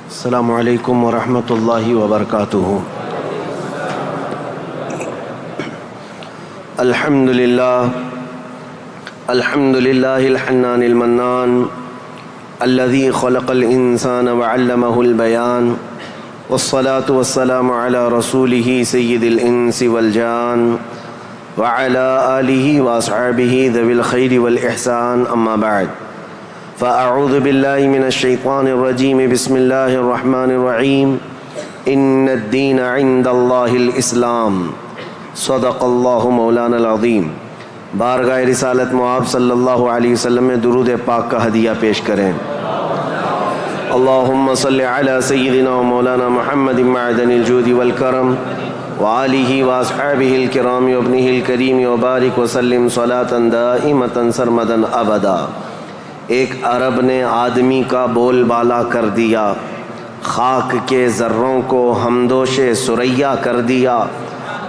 السلام علیکم ورحمۃ اللہ وبرکاتہ۔ الحمد للہ الحنان المنان الذي خلق الإنسان وعلمه البيان، والصلاة والسلام على رسوله سيد الإنس والجان وعلى آله وأصحابه ذوي الخير والإحسان، أما بعد فأعوذ بالله من الشيطان الرجيم، بسم الله الرحمن الرحيم، إن الدين عند الله الإسلام، صدق الله مولانا العظيم۔ بارگاہ رسالت معاب صلی اللہ علیہ وسلم میں درود پاک کا ہدیہ پیش کریں۔ اللہم صل علی سیدنا و مولانا محمد معدن الجود والکرم وآلہ واصحابہ الکرام وابنہ الکریم وبارک وسلم صلاة دائمة سرمدا ابدا۔ ایک عرب نے آدمی کا بول بالا کر دیا، خاک کے ذروں کو ہمدوش ثریا کر دیا،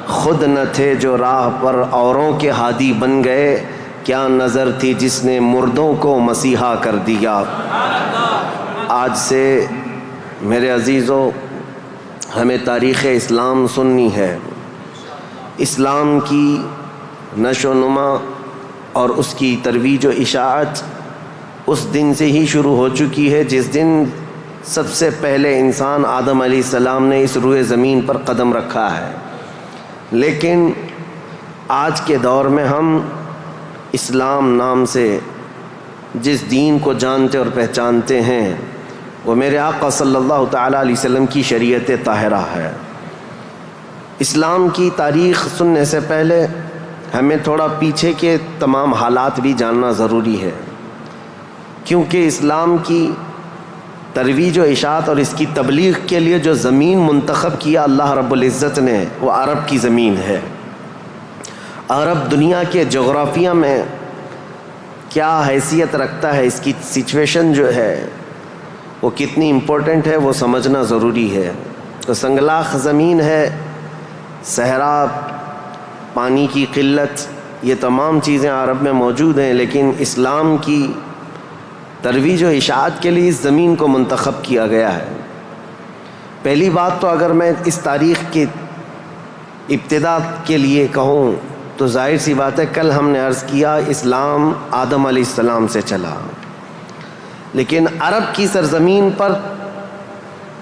خود نہ تھے جو راہ پر اوروں کے ہادی بن گئے، کیا نظر تھی جس نے مردوں کو مسیحا کر دیا۔ آج سے میرے عزیزو ہمیں تاریخ اسلام سننی ہے۔ اسلام کی نشو و نما اور اس کی ترویج و اشاعت اس دن سے ہی شروع ہو چکی ہے جس دن سب سے پہلے انسان آدم علیہ السلام نے اس روئے زمین پر قدم رکھا ہے، لیکن آج کے دور میں ہم اسلام نام سے جس دین کو جانتے اور پہچانتے ہیں وہ میرے آقا صلی اللہ تعالیٰ علیہ وسلم کی شریعت طاہرہ ہے۔ اسلام کی تاریخ سننے سے پہلے ہمیں تھوڑا پیچھے کے تمام حالات بھی جاننا ضروری ہے، کیونکہ اسلام کی ترویج و اشاعت اور اس کی تبلیغ کے لیے جو زمین منتخب کیا اللہ رب العزت نے وہ عرب کی زمین ہے۔ عرب دنیا کے جغرافیہ میں کیا حیثیت رکھتا ہے، اس کی سچویشن جو ہے وہ کتنی امپورٹنٹ ہے وہ سمجھنا ضروری ہے۔ تو سنگلاخ زمین ہے، صحرا، پانی کی قلت، یہ تمام چیزیں عرب میں موجود ہیں، لیکن اسلام کی ترویج و اشاعت کے لیے اس زمین کو منتخب کیا گیا ہے۔ پہلی بات تو اگر میں اس تاریخ کی ابتدا کے لیے کہوں تو ظاہر سی بات ہے، کل ہم نے عرض کیا اسلام آدم علیہ السلام سے چلا، لیکن عرب کی سرزمین پر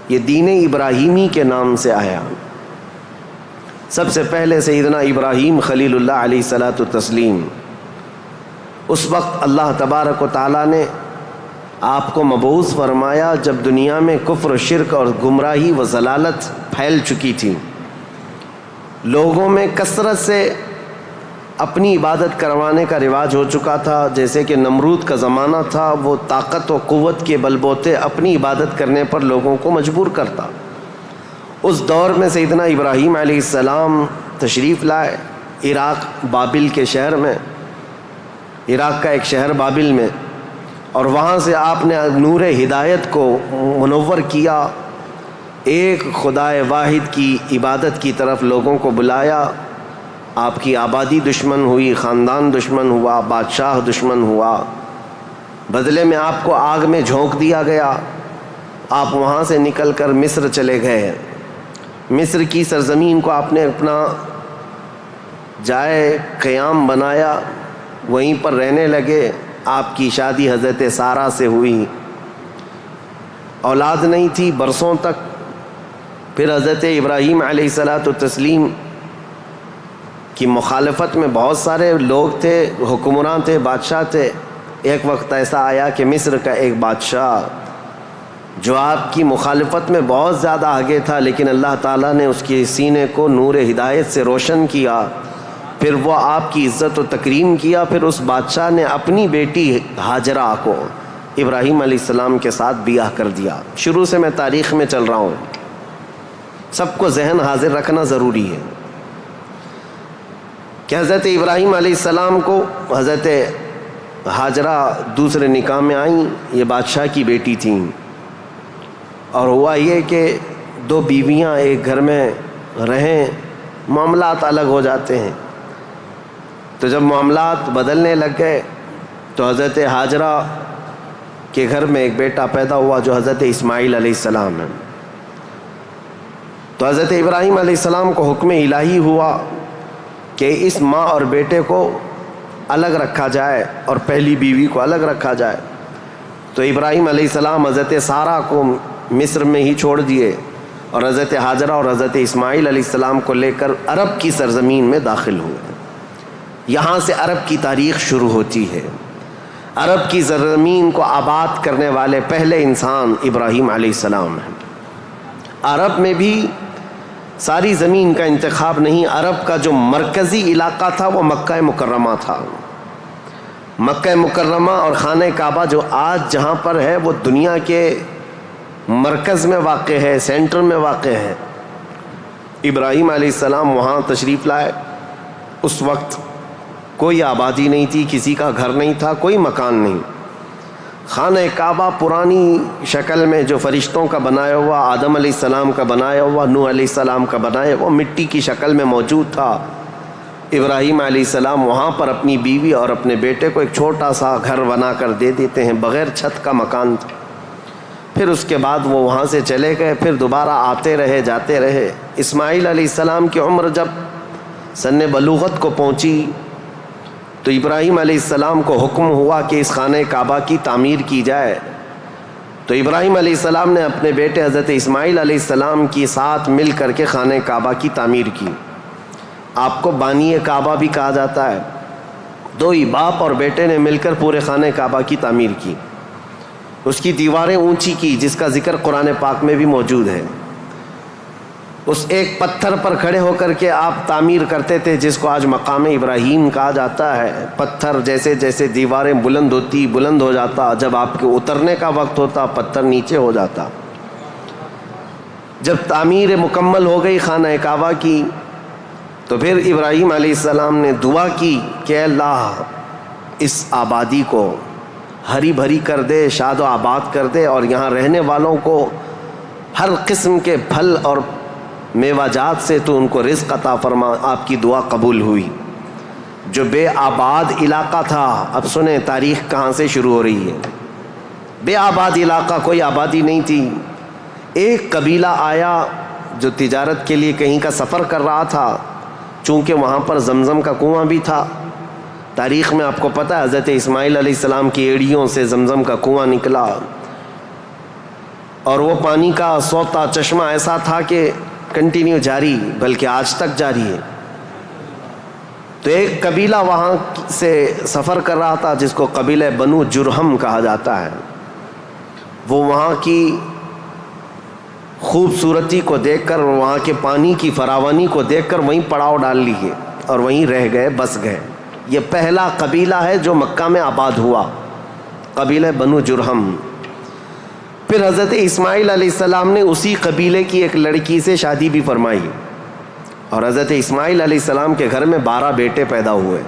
یہ دین ابراہیمی کے نام سے آیا۔ سب سے پہلے سیدنا ابراہیم خلیل اللہ علیہ الصلاۃ والتسلیم، اس وقت اللہ تبارک و تعالیٰ نے آپ کو مبعوث فرمایا جب دنیا میں کفر و شرک اور گمراہی و ضلالت پھیل چکی تھی، لوگوں میں کثرت سے اپنی عبادت کروانے کا رواج ہو چکا تھا۔ جیسے کہ نمرود کا زمانہ تھا، وہ طاقت و قوت کے بل بوتے اپنی عبادت کرنے پر لوگوں کو مجبور کرتا۔ اس دور میں سیدنا ابراہیم علیہ السلام تشریف لائے عراق بابل کے شہر میں، عراق کا ایک شہر بابل میں، اور وہاں سے آپ نے نور ہدایت کو منور کیا، ایک خدائے واحد کی عبادت کی طرف لوگوں کو بلایا۔ آپ کی آبادی دشمن ہوئی، خاندان دشمن ہوا، بادشاہ دشمن ہوا، بدلے میں آپ کو آگ میں جھونک دیا گیا۔ آپ وہاں سے نکل کر مصر چلے گئے۔ مصر کی سرزمین کو آپ نے اپنا جائے قیام بنایا، وہیں پر رہنے لگے۔ آپ کی شادی حضرت سارہ سے ہوئی، اولاد نہیں تھی برسوں تک۔ پھر حضرت ابراہیم علیہ الصلاۃ والتسلیم کی مخالفت میں بہت سارے لوگ تھے، حکمران تھے، بادشاہ تھے۔ ایک وقت ایسا آیا کہ مصر کا ایک بادشاہ جو آپ کی مخالفت میں بہت زیادہ آگے تھا، لیکن اللہ تعالیٰ نے اس کے سینے کو نور ہدایت سے روشن کیا، پھر وہ آپ کی عزت و تکریم کیا۔ پھر اس بادشاہ نے اپنی بیٹی ہاجرہ کو ابراہیم علیہ السلام کے ساتھ بیاہ کر دیا۔ شروع سے میں تاریخ میں چل رہا ہوں، سب کو ذہن حاضر رکھنا ضروری ہے کہ حضرت ابراہیم علیہ السلام کو حضرت ہاجرہ دوسرے نکاح میں آئیں، یہ بادشاہ کی بیٹی تھیں، اور ہوا یہ کہ دو بیویاں ایک گھر میں رہیں، معاملات الگ ہو جاتے ہیں۔ تو جب معاملات بدلنے لگ گئے تو حضرت ہاجرہ کہ گھر میں ایک بیٹا پیدا ہوا جو حضرت اسماعیل علیہ السلام ہے. تو حضرت ابراہیم علیہ السلام کو حکم الہی ہوا کہ اس ماں اور بیٹے کو الگ رکھا جائے اور پہلی بیوی کو الگ رکھا جائے. تو ابراہیم علیہ السلام حضرت سارہ کو مصر میں ہی چھوڑ دیے اور حضرت ہاجرہ اور حضرت اسماعیل علیہ السلام کو لے کر عرب کی سرزمین میں داخل ہوئے. یہاں سے عرب کی تاریخ شروع ہوتی ہے. عرب کی سرزمین کو آباد کرنے والے پہلے انسان ابراہیم علیہ السلام ہیں. عرب میں بھی ساری زمین کا انتخاب نہیں. عرب کا جو مرکزی علاقہ تھا وہ مکہ مکرمہ تھا. مکہ مکرمہ اور خانہ کعبہ جو آج جہاں پر ہے وہ دنیا کے مرکز میں واقع ہے, سینٹر میں واقع ہے. ابراہیم علیہ السلام وہاں تشریف لائے. اس وقت کوئی آبادی نہیں تھی, کسی کا گھر نہیں تھا, کوئی مکان نہیں. خانہ کعبہ پرانی شکل میں جو فرشتوں کا بنایا ہوا, آدم علیہ السلام کا بنایا ہوا, نوح علیہ السلام کا بنایا ہوا مٹی کی شکل میں موجود تھا. ابراہیم علیہ السلام وہاں پر اپنی بیوی اور اپنے بیٹے کو ایک چھوٹا سا گھر بنا کر دے دیتے ہیں, بغیر چھت کا مکان تھا. پھر اس کے بعد وہ وہاں سے چلے گئے, پھر دوبارہ آتے رہے جاتے رہے. اسماعیل علیہ السلام کی عمر جب سن بلوغت کو پہنچی تو ابراہیم علیہ السلام کو حکم ہوا کہ اس خانہ کعبہ کی تعمیر کی جائے. تو ابراہیم علیہ السلام نے اپنے بیٹے حضرت اسماعیل علیہ السلام کے ساتھ مل کر کے خانہ کعبہ کی تعمیر کی. آپ کو بانی کعبہ بھی کہا جاتا ہے. دو ہی باپ اور بیٹے نے مل کر پورے خانہ کعبہ کی تعمیر کی. اس کی دیواریں اونچی کی, جس کا ذکر قرآن پاک میں بھی موجود ہے. اس ایک پتھر پر کھڑے ہو کر کے آپ تعمیر کرتے تھے, جس کو آج مقام ابراہیم کہا جاتا ہے. پتھر جیسے جیسے دیواریں بلند ہو جاتا, جب آپ کے اترنے کا وقت ہوتا پتھر نیچے ہو جاتا. جب تعمیر مکمل ہو گئی خانہ کعبہ کی تو پھر ابراہیم علیہ السلام نے دعا کی کہ اللہ اس آبادی کو ہری بھری کر دے, شاد و آباد کر دے, اور یہاں رہنے والوں کو ہر قسم کے پھل اور میوہ جات سے تو ان کو رزق عطا فرما. آپ کی دعا قبول ہوئی. جو بے آباد علاقہ تھا, اب سنیں تاریخ کہاں سے شروع ہو رہی ہے. بے آباد علاقہ, کوئی آبادی نہیں تھی. ایک قبیلہ آیا جو تجارت کے لیے کہیں کا سفر کر رہا تھا. چونکہ وہاں پر زمزم کا کنواں بھی تھا. تاریخ میں آپ کو پتہ ہے حضرت اسماعیل علیہ السلام کی ایڑیوں سے زمزم کا کنواں نکلا, اور وہ پانی کا سوتا چشمہ ایسا تھا کہ کنٹینیو جاری, بلکہ آج تک جاری ہے. تو ایک قبیلہ وہاں سے سفر کر رہا تھا جس کو قبیلہ بنو جرہم کہا جاتا ہے. وہ وہاں کی خوبصورتی کو دیکھ کر, وہاں کے پانی کی فراوانی کو دیکھ کر وہیں پڑاؤ ڈال لیے اور وہیں رہ گئے, بس گئے. یہ پہلا قبیلہ ہے جو مکہ میں آباد ہوا, قبیلہ بنو جرہم. پھر حضرت اسماعیل علیہ السلام نے اسی قبیلے کی ایک لڑکی سے شادی بھی فرمائی, اور حضرت اسماعیل علیہ السلام کے گھر میں 12 بیٹے پیدا ہوئے.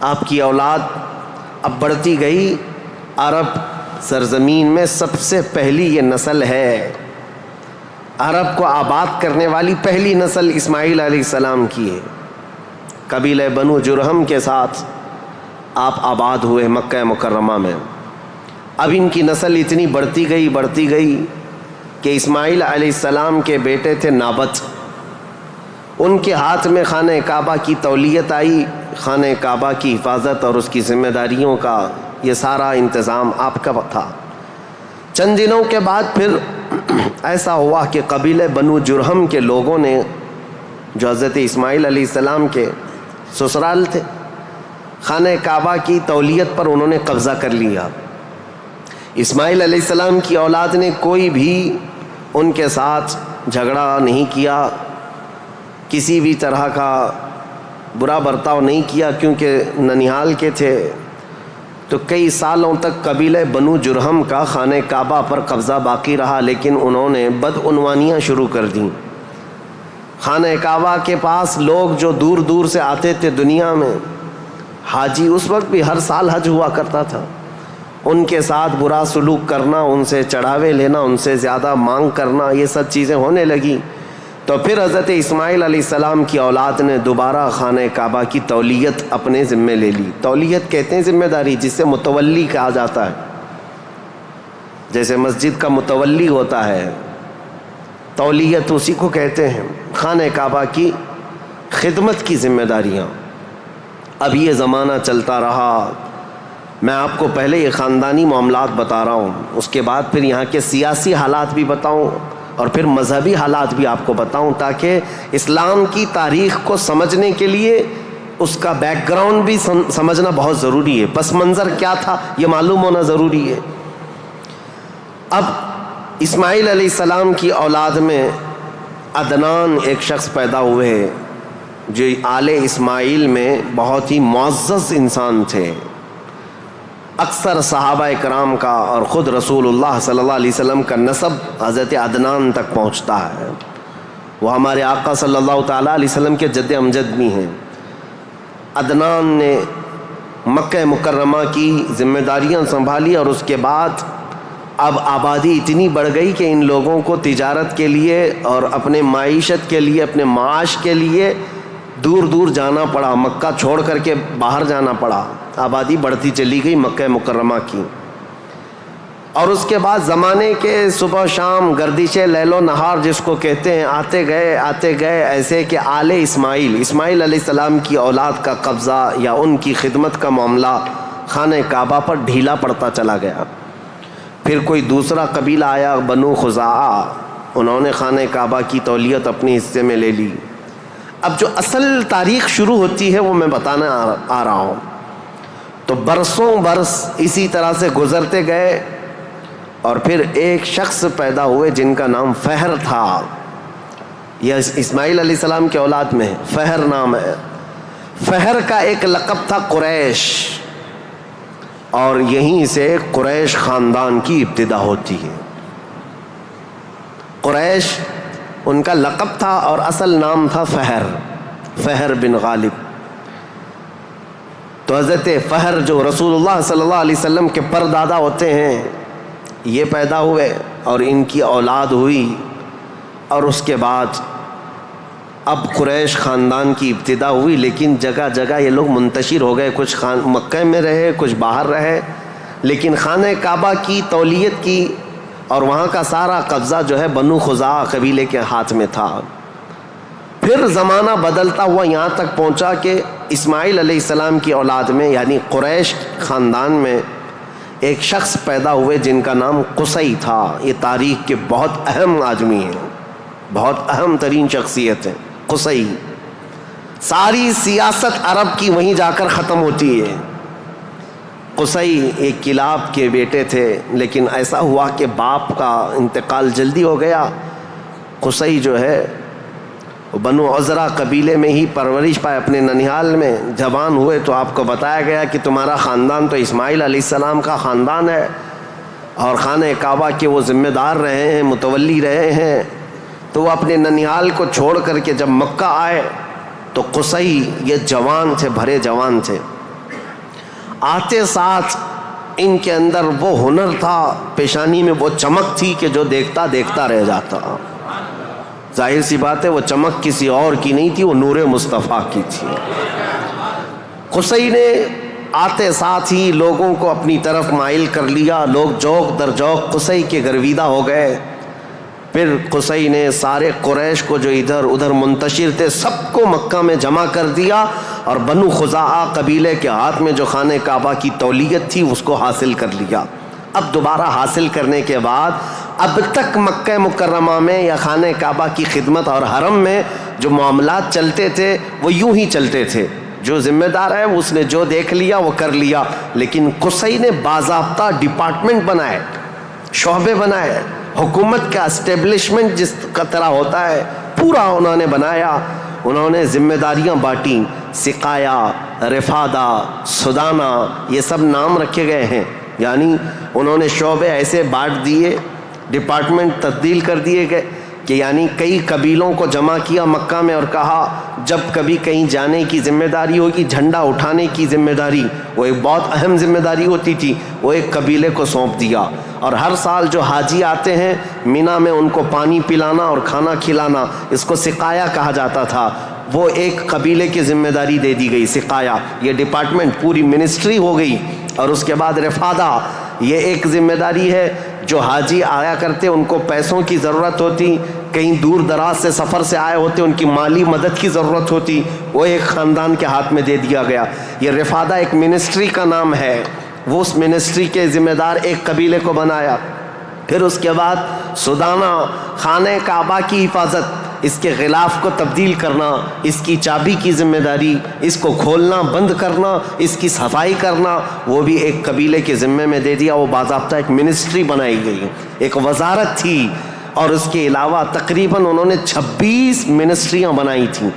آپ کی اولاد اب بڑھتی گئی. عرب سرزمین میں سب سے پہلی یہ نسل ہے. عرب کو آباد کرنے والی پہلی نسل اسماعیل علیہ السلام کی ہے. قبیلہ بنو جرہم کے ساتھ آپ آباد ہوئے مکہ مکرمہ میں. اب ان کی نسل اتنی بڑھتی گئی کہ اسماعیل علیہ السلام کے بیٹے تھے نابت. ان کے ہاتھ میں خانہ کعبہ کی تولیت آئی. خانہ کعبہ کی حفاظت اور اس کی ذمہ داریوں کا یہ سارا انتظام آپ کا تھا. چند دنوں کے بعد پھر ایسا ہوا کہ قبیلہ بنو جرہم کے لوگوں نے, جو حضرت اسماعیل علیہ السلام کے سسرال تھے, خانہ کعبہ کی تولیت پر انہوں نے قبضہ کر لیا. اسماعیل علیہ السلام کی اولاد نے کوئی بھی ان کے ساتھ جھگڑا نہیں کیا, کسی بھی طرح کا برا برتاؤ نہیں کیا, کیونکہ ننیہال کے تھے. تو کئی سالوں تک قبیلہ بنو جرہم کا خانہ کعبہ پر قبضہ باقی رہا, لیکن انہوں نے بدعنوانیاں شروع کر دیں. خانہ کعبہ کے پاس لوگ جو دور دور سے آتے تھے دنیا میں, حاجی, اس وقت بھی ہر سال حج ہوا کرتا تھا, ان کے ساتھ برا سلوک کرنا, ان سے چڑھاوے لینا, ان سے زیادہ مانگ کرنا, یہ سب چیزیں ہونے لگیں. تو پھر حضرت اسماعیل علیہ السلام کی اولاد نے دوبارہ خانہ کعبہ کی تولیت اپنے ذمے لے لی. تولیت کہتے ہیں ذمہ داری, جس سے متولی کہا جاتا ہے. جیسے مسجد کا متولی ہوتا ہے، تولیت اسی کو کہتے ہیں، خانہ کعبہ کی خدمت کی ذمہ داریاں۔ اب یہ زمانہ چلتا رہا، میں آپ کو پہلے یہ خاندانی معاملات بتا رہا ہوں، اس کے بعد پھر یہاں کے سیاسی حالات بھی بتاؤں اور پھر مذہبی حالات بھی آپ کو بتاؤں، تاکہ اسلام کی تاریخ کو سمجھنے کے لیے اس کا بیک گراؤنڈ بھی سمجھنا بہت ضروری ہے، پس منظر کیا تھا یہ معلوم ہونا ضروری ہے۔ اب اسماعیل علیہ السلام کی اولاد میں عدنان ایک شخص پیدا ہوئے جو آل اسماعیل میں بہت ہی معزز انسان تھے۔ اکثر صحابہ کرام کا اور خود رسول اللہ صلی اللہ علیہ وسلم کا نسب حضرت عدنان تک پہنچتا ہے، وہ ہمارے آقا صلی اللہ تعالیٰ علیہ وسلم کے جد امجد بھی ہیں۔ عدنان نے مکہ مکرمہ کی ذمہ داریاں سنبھالی اور اس کے بعد اب آبادی اتنی بڑھ گئی کہ ان لوگوں کو تجارت کے لیے اور اپنے معیشت کے لیے، اپنے معاش کے لیے دور دور جانا پڑا، مکہ چھوڑ کر کے باہر جانا پڑا، آبادی بڑھتی چلی گئی مکہ مکرمہ کی۔ اور اس کے بعد زمانے کے صبح شام گردش لیل و نہار جس کو کہتے ہیں، آتے گئے ایسے کہ آل اسماعیل علیہ السلام کی اولاد کا قبضہ یا ان کی خدمت کا معاملہ خانہ کعبہ پر ڈھیلا پڑتا چلا گیا۔ پھر کوئی دوسرا قبیلہ آیا، بنو خزاعہ، انہوں نے خانہ کعبہ کی تولیت اپنے حصے میں لے لی۔ اب جو اصل تاریخ شروع ہوتی ہے وہ میں بتانا آ رہا ہوں۔ تو برسوں برس اسی طرح سے گزرتے گئے اور پھر ایک شخص پیدا ہوئے جن کا نام فہر تھا۔ یہ اسماعیل علیہ السلام کے اولاد میں فہر نام ہے۔ فہر کا ایک لقب تھا قریش، اور یہیں سے قریش خاندان کی ابتدا ہوتی ہے۔ قریش ان کا لقب تھا اور اصل نام تھا فہر بن غالب۔ تو حضرت فہر جو رسول اللہ صلی اللہ علیہ وسلم کے پردادا ہوتے ہیں، یہ پیدا ہوئے اور ان کی اولاد ہوئی، اور اس کے بعد اب قریش خاندان کی ابتدا ہوئی، لیکن جگہ جگہ یہ لوگ منتشر ہو گئے، کچھ مکہ میں رہے، کچھ باہر رہے، لیکن خانہ کعبہ کی تولیت کی اور وہاں کا سارا قبضہ جو ہے بنو خزاعہ قبیلے کے ہاتھ میں تھا۔ پھر زمانہ بدلتا ہوا یہاں تک پہنچا کہ اسماعیل علیہ السلام کی اولاد میں یعنی قریش خاندان میں ایک شخص پیدا ہوئے جن کا نام قصی تھا۔ یہ تاریخ کے بہت اہم آدمی ہیں، بہت اہم ترین شخصیت ہیں قصی۔ ساری سیاست عرب کی وہیں جا کر ختم ہوتی ہے۔ قصی ایک کلاب کے بیٹے تھے، لیکن ایسا ہوا کہ باپ کا انتقال جلدی ہو گیا۔ قصی جو ہے بنو عزرہ قبیلے میں ہی پرورش پائے اپنے ننیھال میں۔ جوان ہوئے تو آپ کو بتایا گیا کہ تمہارا خاندان تو اسماعیل علیہ السلام کا خاندان ہے اور خانہ کعبہ کے وہ ذمہ دار رہے ہیں، متولی رہے ہیں۔ تو وہ اپنے ننیھال کو چھوڑ کر کے جب مکہ آئے تو قصی یہ جوان تھے، بھرے جوان تھے۔ آتے ساتھ ان کے اندر وہ ہنر تھا، پیشانی میں وہ چمک تھی کہ جو دیکھتا دیکھتا رہ جاتا۔ ظاہر سی بات ہے وہ چمک کسی اور کی نہیں تھی، وہ نور مصطفیٰ کی تھی۔ قصی نے آتے ساتھ ہی لوگوں کو اپنی طرف مائل کر لیا، لوگ جوق در جوق قصی کے گرویدہ ہو گئے۔ پھر قصی نے سارے قریش کو جو ادھر ادھر منتشر تھے سب کو مکہ میں جمع کر دیا، اور بنو خزاعہ قبیلے کے ہاتھ میں جو خانہ کعبہ کی تولیت تھی اس کو حاصل کر لیا۔ اب دوبارہ حاصل کرنے کے بعد اب تک مکہ مکرمہ میں یا خانہ کعبہ کی خدمت اور حرم میں جو معاملات چلتے تھے وہ یوں ہی چلتے تھے۔ جو ذمہ دار ہے اس نے جو دیکھ لیا وہ کر لیا، لیکن قصی نے باضابطہ ڈپارٹمنٹ بنائے، شعبے بنائے، حکومت کا اسٹیبلشمنٹ جس کا طرح ہوتا ہے پورا انہوں نے بنایا۔ انہوں نے ذمہ داریاں بانٹیں، سقایا، رفادہ، سدانہ، یہ سب نام رکھے گئے ہیں، یعنی انہوں نے شعبے ایسے بانٹ دیے، ڈپارٹمنٹ تبدیل کر دیے گئے کہ یعنی کئی قبیلوں کو جمع کیا مکہ میں اور کہا جب کبھی کہیں جانے کی ذمہ داری ہوگی، جھنڈا اٹھانے کی ذمہ داری، وہ ایک بہت اہم ذمہ داری ہوتی تھی، وہ ایک قبیلے کو سونپ دیا۔ اور ہر سال جو حاجی آتے ہیں مینا میں ان کو پانی پلانا اور کھانا کھلانا، اس کو سقایا کہا جاتا تھا، وہ ایک قبیلے کی ذمہ داری دے دی گئی، سقایا، یہ ڈپارٹمنٹ پوری منسٹری ہو گئی۔ اور اس کے بعد رفادہ، یہ ایک ذمہ داری ہے جو حاجی آیا کرتے ان کو پیسوں کی ضرورت ہوتی، کہیں دور دراز سے سفر سے آئے ہوتے ان کی مالی مدد کی ضرورت ہوتی، وہ ایک خاندان کے ہاتھ میں دے دیا گیا۔ یہ رفادہ ایک منسٹری کا نام ہے، وہ اس منسٹری کے ذمہ دار ایک قبیلے کو بنایا۔ پھر اس کے بعد سدانہ، خانہ کعبہ کی حفاظت، اس کے غلاف کو تبدیل کرنا، اس کی چابی کی ذمہ داری، اس کو کھولنا بند کرنا، اس کی صفائی کرنا، وہ بھی ایک قبیلے کے ذمے میں دے دیا۔ وہ باضابطہ ایک منسٹری بنائی گئی، ایک وزارت تھی، اور اس کے علاوہ تقریباً انہوں نے 26 منسٹریاں بنائی تھیں،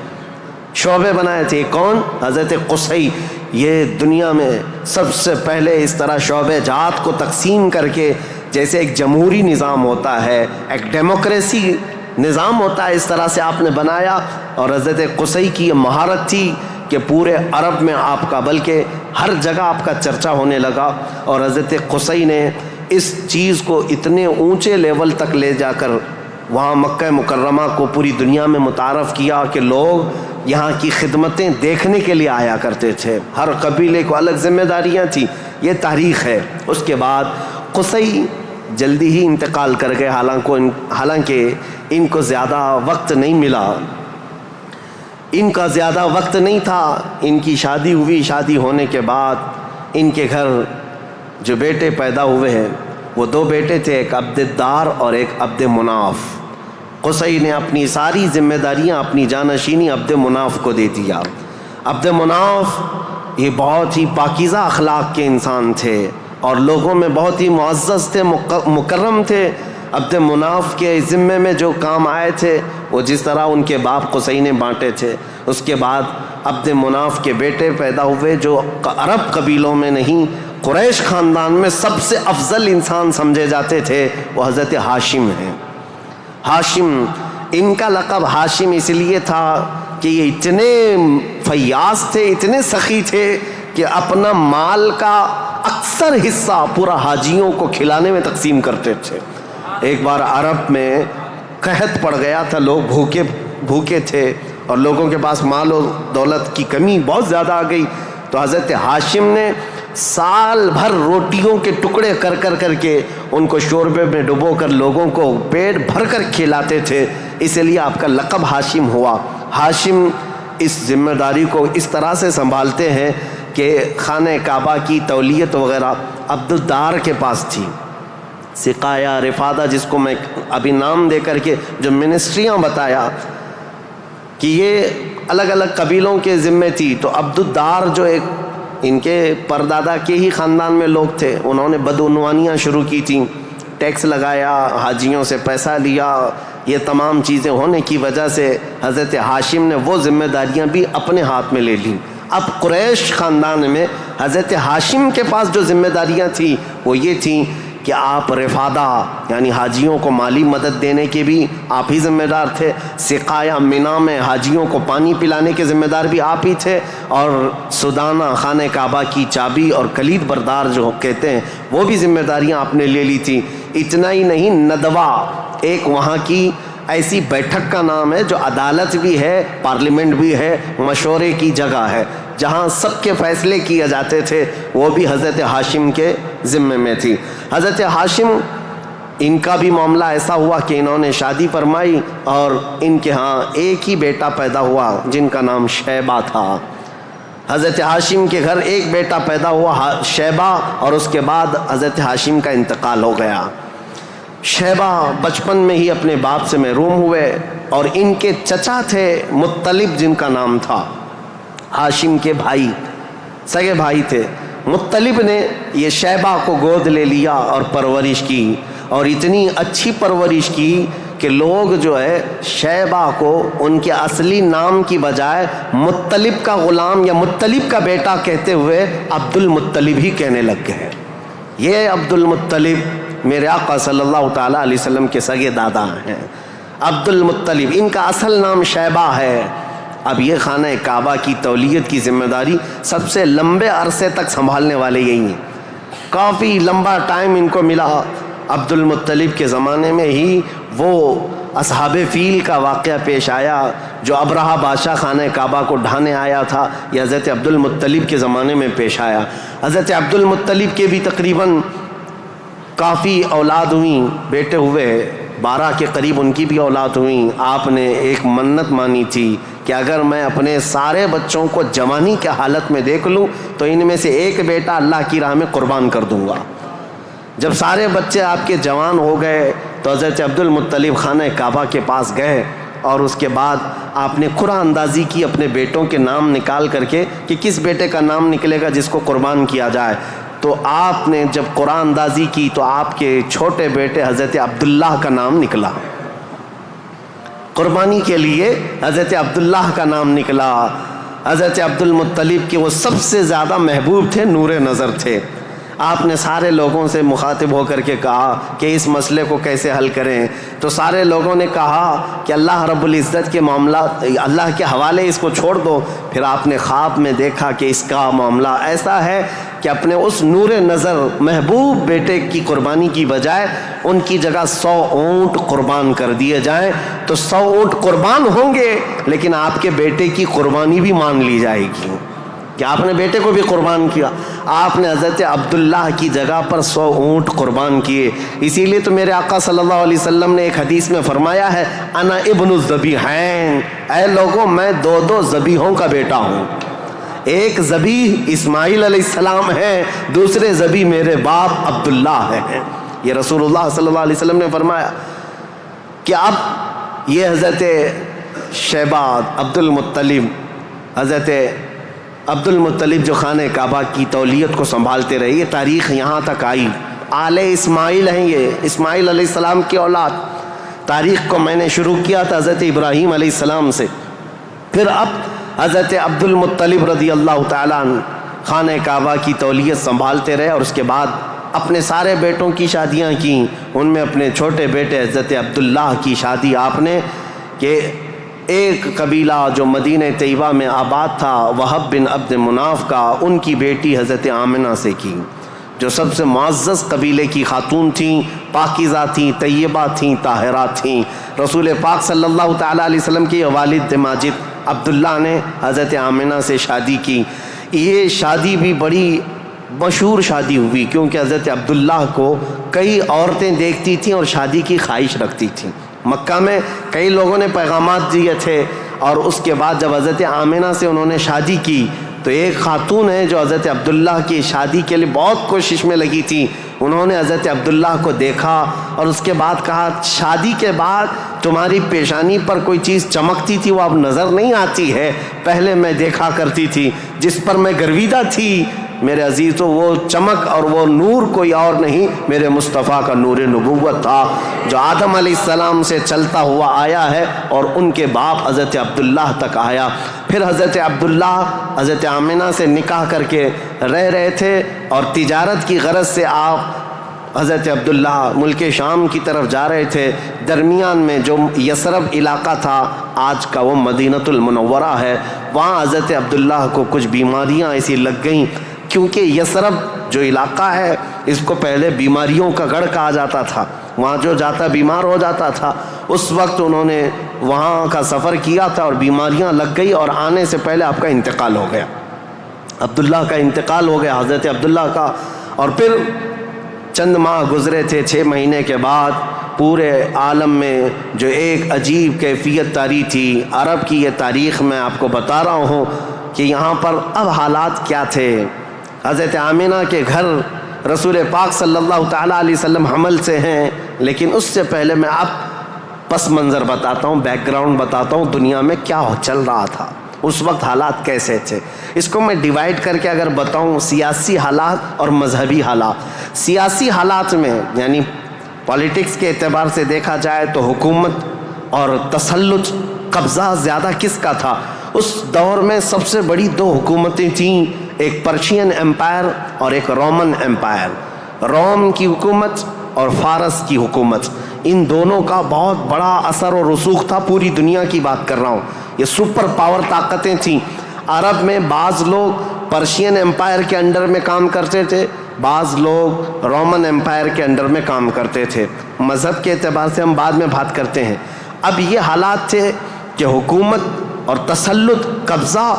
شعبے بنائے تھے۔ کون؟ حضرت قصی۔ یہ دنیا میں سب سے پہلے اس طرح شعبے جات کو تقسیم کر کے، جیسے ایک جمہوری نظام ہوتا ہے، ایک ڈیموکریسی نظام ہوتا ہے، اس طرح سے آپ نے بنایا۔ اور حضرت قصی کی یہ مہارت تھی کہ پورے عرب میں آپ کا، بلکہ ہر جگہ آپ کا چرچا ہونے لگا۔ اور حضرت قصی نے اس چیز کو اتنے اونچے لیول تک لے جا کر وہاں مکہ مکرمہ کو پوری دنیا میں متعارف کیا کہ لوگ یہاں کی خدمتیں دیکھنے کے لیے آیا کرتے تھے۔ ہر قبیلے کو الگ ذمہ داریاں تھیں۔ یہ تاریخ ہے۔ اس کے بعد قصی جلدی ہی انتقال کر گئے، حالانکہ ان کو زیادہ وقت نہیں ملا، ان کا زیادہ وقت نہیں تھا۔ ان کی شادی ہوئی، شادی ہونے کے بعد ان کے گھر جو بیٹے پیدا ہوئے ہیں وہ 2 بیٹے تھے، ایک عبد الدار اور ایک عبد مناف۔ قصی نے اپنی ساری ذمہ داریاں، اپنی جانشینی عبد مناف کو دے دیا۔ عبد مناف یہ بہت ہی پاکیزہ اخلاق کے انسان تھے اور لوگوں میں بہت ہی معزز تھے، مکرم تھے۔ عبد مناف کے ذمے میں جو کام آئے تھے وہ جس طرح ان کے باپ قصی نے بانٹے تھے۔ اس کے بعد عبد مناف کے بیٹے پیدا ہوئے جو عرب قبیلوں میں نہیں، قریش خاندان میں سب سے افضل انسان سمجھے جاتے تھے، وہ حضرت ہاشم ہیں۔ ہاشم، ان کا لقب ہاشم اس لیے تھا کہ یہ اتنے فیاض تھے، اتنے سخی تھے کہ اپنا مال کا اکثر حصہ پورا حاجیوں کو کھلانے میں تقسیم کرتے تھے۔ ایک بار عرب میں قحط پڑ گیا تھا، لوگ بھوکے تھے اور لوگوں کے پاس مال و دولت کی کمی بہت زیادہ آ گئی، تو حضرت ہاشم نے سال بھر روٹیوں کے ٹکڑے کر کے ان کو شوربے میں ڈبو کر لوگوں کو پیٹ بھر کر کھلاتے تھے، اس لیے آپ کا لقب ہاشم ہوا۔ ہاشم اس ذمہ داری کو اس طرح سے سنبھالتے ہیں کہ خانہ کعبہ کی تولیت وغیرہ عبد الدار کے پاس تھی۔ سقایہ، رفادہ، جس کو میں ابھی نام دے کر کے جو منسٹریاں بتایا کہ یہ الگ الگ قبیلوں کے ذمے تھی، تو عبد الدار جو ایک ان کے پردادا کے ہی خاندان میں لوگ تھے، انہوں نے بدعنوانیاں شروع کی تھیں، ٹیکس لگایا، حاجیوں سے پیسہ لیا، یہ تمام چیزیں ہونے کی وجہ سے حضرت ہاشم نے وہ ذمہ داریاں بھی اپنے ہاتھ میں لے لیں۔ اب قریش خاندان میں حضرت ہاشم کے پاس جو ذمہ داریاں تھیں وہ یہ تھیں کہ آپ رفادہ یعنی حاجیوں کو مالی مدد دینے کے بھی آپ ہی ذمہ دار تھے، سقایہ مینا میں حاجیوں کو پانی پلانے کے ذمہ دار بھی آپ ہی تھے، اور سدانہ خانہ کعبہ کی چابی اور کلید بردار جو کہتے ہیں وہ بھی ذمہ داریاں آپ نے لے لی تھی۔ اتنا ہی نہیں، ندوہ ایک وہاں کی ایسی بیٹھک کا نام ہے جو عدالت بھی ہے، پارلیمنٹ بھی ہے، مشورے کی جگہ ہے، جہاں سب کے فیصلے کیے جاتے تھے، وہ بھی حضرت ہاشم کے ذمے میں تھی۔ حضرت ہاشم، ان کا بھی معاملہ ایسا ہوا کہ انہوں نے شادی فرمائی اور ان کے ہاں ایک ہی بیٹا پیدا ہوا جن کا نام شیبہ تھا۔ حضرت ہاشم کے گھر ایک بیٹا پیدا ہوا شیبہ، اور اس کے بعد حضرت ہاشم کا انتقال ہو گیا۔ شیبہ بچپن میں ہی اپنے باپ سے محروم ہوئے، اور ان کے چچا تھے مطلب، جن کا نام تھا، ہاشم کے بھائی، سگے بھائی تھے۔ مطلب نے یہ شیبہ کو گود لے لیا اور پرورش کی، اور اتنی اچھی پرورش کی کہ لوگ جو ہے شیبہ کو ان کے اصلی نام کی بجائے مطلب کا غلام یا مطلب کا بیٹا کہتے ہوئے عبد المطلب ہی کہنے لگ گئے۔ یہ عبد المطلب میرے آقا صلی اللہ تعالیٰ علیہ وسلم کے سگے دادا ہیں، عبد المطلب، ان کا اصل نام شیبہ ہے۔ اب یہ خانہ کعبہ کی تولیت کی ذمہ داری سب سے لمبے عرصے تک سنبھالنے والے یہی ہیں، کافی لمبا ٹائم ان کو ملا۔ عبد المطلب کے زمانے میں ہی وہ اصحاب فیل کا واقعہ پیش آیا جو ابرہہ بادشاہ خانہ کعبہ کو ڈھانے آیا تھا، یہ حضرت عبد المطلب کے زمانے میں پیش آیا۔ حضرت عبد المطلب کے بھی تقریباً کافی اولاد ہوئیں، بیٹے ہوئے 12 کے قریب ان کی بھی اولاد ہوئیں. آپ نے ایک منت مانی تھی کہ اگر میں اپنے سارے بچوں کو جوانی کے حالت میں دیکھ لوں تو ان میں سے ایک بیٹا اللہ کی راہ میں قربان کر دوں گا. جب سارے بچے آپ کے جوان ہو گئے تو حضرت عبد المطلب خانہ کعبہ کے پاس گئے اور اس کے بعد آپ نے قرعہ اندازی کی اپنے بیٹوں کے نام نکال کر کے کہ کس بیٹے کا نام نکلے گا جس کو قربان کیا جائے. تو آپ نے جب قرعہ اندازی کی تو آپ کے چھوٹے بیٹے حضرت عبداللہ کا نام نکلا. قربانی کے لیے حضرت عبداللہ کا نام نکلا. حضرت عبد المطلب کے وہ سب سے زیادہ محبوب تھے، نور نظر تھے. آپ نے سارے لوگوں سے مخاطب ہو کر کے کہا کہ اس مسئلے کو کیسے حل کریں. تو سارے لوگوں نے کہا کہ اللہ رب العزت کے معاملات اللہ کے حوالے اس کو چھوڑ دو. پھر آپ نے خواب میں دیکھا کہ اس کا معاملہ ایسا ہے کہ اپنے اس نور نظر محبوب بیٹے کی قربانی کی بجائے ان کی جگہ 100 اونٹ قربان کر دیے جائیں. تو 100 اونٹ قربان ہوں گے لیکن آپ کے بیٹے کی قربانی بھی مان لی جائے گی کہ آپ نے بیٹے کو بھی قربان کیا. آپ نے حضرت عبداللہ کی جگہ پر 100 اونٹ قربان کیے. اسی لیے تو میرے آقا صلی اللہ علیہ وسلم نے ایک حدیث میں فرمایا ہے انا ابن الذبیحین، اے لوگوں میں 2 ذبیحوں کا بیٹا ہوں. ایک ذبیح اسماعیل علیہ السلام ہے، دوسرے ذبیح میرے باپ عبداللہ ہیں. یہ رسول اللہ صلی اللہ علیہ وسلم نے فرمایا کہ اب یہ حضرت شیبہ عبد المطلب، حضرت عبد المطلب جو خانہ کعبہ کی تولیت کو سنبھالتے رہے، یہ تاریخ یہاں تک آئی. آل اسماعیل ہیں، یہ اسماعیل علیہ السلام کی اولاد. تاریخ کو میں نے شروع کیا تھا حضرت ابراہیم علیہ السلام سے. پھر اب حضرت عبد المطلب رضی اللہ تعالیٰ عنہ خانہ کعبہ کی تولیت سنبھالتے رہے اور اس کے بعد اپنے سارے بیٹوں کی شادیاں کیں. ان میں اپنے چھوٹے بیٹے حضرت عبداللہ کی شادی آپ نے کہ ایک قبیلہ جو مدینہ طیبہ میں آباد تھا وہب بن عبد مناف کا، ان کی بیٹی حضرت آمنہ سے کی، جو سب سے معزز قبیلے کی خاتون تھیں، پاکیزہ تھیں، طیبہ تھیں، طاہرہ تھیں. رسول پاک صلی اللہ تعالیٰ علیہ وسلم کے والد ماجد عبداللہ نے حضرت آمنہ سے شادی کی. یہ شادی بھی بڑی مشہور شادی ہوئی کیونکہ حضرت عبداللہ کو کئی عورتیں دیکھتی تھیں اور شادی کی خواہش رکھتی تھیں. مکہ میں کئی لوگوں نے پیغامات دیے تھے اور اس کے بعد جب حضرت آمنہ سے انہوں نے شادی کی تو ایک خاتون ہے جو حضرت عبداللہ کی شادی کے لیے بہت کوشش میں لگی تھی. انہوں نے حضرت عبداللہ کو دیکھا اور اس کے بعد کہا شادی کے بعد تمہاری پیشانی پر کوئی چیز چمکتی تھی وہ اب نظر نہیں آتی ہے، پہلے میں دیکھا کرتی تھی، جس پر میں گرویدہ تھی میرے عزیزو وہ چمک اور وہ نور کوئی اور نہیں میرے مصطفیٰ کا نور نبوت تھا جو آدم علیہ السلام سے چلتا ہوا آیا ہے اور ان کے باپ حضرت عبداللہ تک آیا. پھر حضرت عبداللہ حضرت آمنہ سے نکاح کر کے رہ رہے تھے اور تجارت کی غرض سے آپ حضرت عبداللہ ملک شام کی طرف جا رہے تھے. درمیان میں جو یثرب علاقہ تھا آج کا وہ مدینۃ المنورہ ہے، وہاں حضرت عبداللہ کو کچھ بیماریاں ایسی لگ گئیں کیونکہ یثرب جو علاقہ ہے اس کو پہلے بیماریوں کا گڑھ کہا جاتا تھا، وہاں جو جاتا بیمار ہو جاتا تھا. اس وقت انہوں نے وہاں کا سفر کیا تھا اور بیماریاں لگ گئی اور آنے سے پہلے آپ کا انتقال ہو گیا، عبداللہ کا انتقال ہو گیا حضرت عبداللہ کا. اور پھر چند ماہ گزرے تھے، 6 مہینے کے بعد پورے عالم میں جو ایک عجیب کیفیت طاری تھی. عرب کی یہ تاریخ میں آپ کو بتا رہا ہوں کہ یہاں پر اب حالات کیا تھے. حضرت آمنہ کے گھر رسول پاک صلی اللہ تعالیٰ علیہ وسلم حمل سے ہیں، لیکن اس سے پہلے میں اب پس منظر بتاتا ہوں، بیک گراؤنڈ بتاتا ہوں دنیا میں کیا چل رہا تھا، اس وقت حالات کیسے تھے. اس کو میں ڈیوائیڈ کر کے اگر بتاؤں سیاسی حالات اور مذہبی حالات. سیاسی حالات میں یعنی پالیٹکس کے اعتبار سے دیکھا جائے تو حکومت اور تسلط قبضہ زیادہ کس کا تھا. اس دور میں سب سے بڑی 2 حکومتیں تھیں، ایک پرشین امپائر اور ایک رومن امپائر. روم کی حکومت اور فارس کی حکومت، ان دونوں کا بہت بڑا اثر و رسوخ تھا. پوری دنیا کی بات کر رہا ہوں، یہ سپر پاور طاقتیں تھیں. عرب میں بعض لوگ پرشین امپائر کے انڈر میں کام کرتے تھے، بعض لوگ رومن امپائر کے انڈر میں کام کرتے تھے. مذہب کے اعتبار سے ہم بعد میں بات کرتے ہیں. اب یہ حالات تھے کہ حکومت اور تسلط، قبضہ،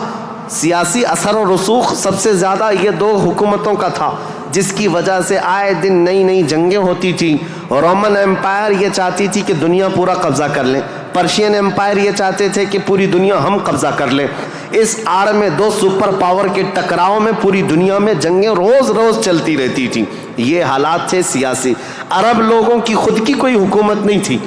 سیاسی اثر و رسوخ سب سے زیادہ یہ 2 حکومتوں کا تھا. جس کی وجہ سے آئے دن نئی نئی جنگیں ہوتی تھیں. رومن ایمپائر یہ چاہتی تھی کہ دنیا پورا قبضہ کر لیں, پرشین ایمپائر یہ چاہتے تھے کہ پوری دنیا ہم قبضہ کر لیں. اس آڑ میں دو سپر پاور کے ٹکراؤ میں پوری دنیا میں جنگیں روز روز چلتی رہتی تھیں. یہ حالات تھے سیاسی. عرب لوگوں کی خود کی کوئی حکومت نہیں تھی,